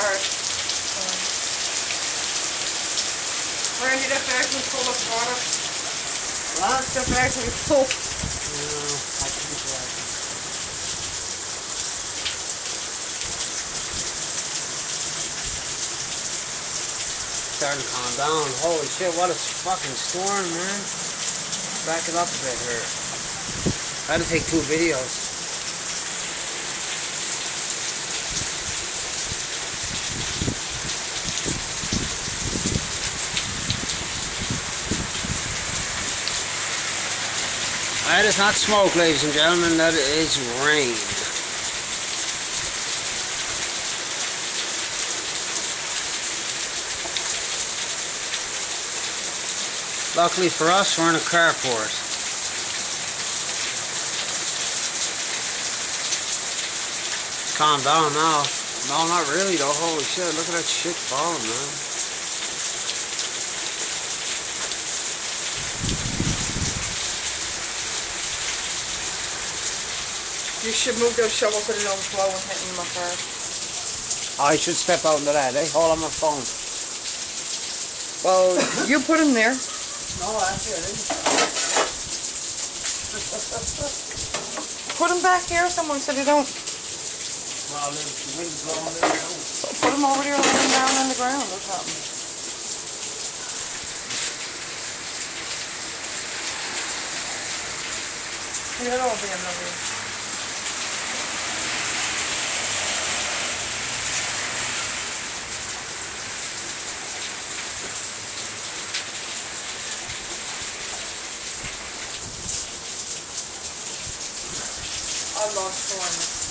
hard. Randy, that bag was full of water. What? That bag was full. No, I think so. Starting to calm down. Holy shit, what a fucking storm, man. Back it up a bit here. I had to take 2 videos. That is not smoke, ladies and gentlemen. That is rain. Luckily for us, we're in a carport. Calm down now. No, not really though. Holy shit, look at that shit falling, man. You should move those shovels so they don't flow and hit in my car. I should step out into that, eh? Hold on my phone. Well, you put them there. No, that's it. Put them back here somewhere so they don't. Well, the wind's blowing there now. Put them over there laying down on the ground or something. Yeah, that'll be another. I lost one.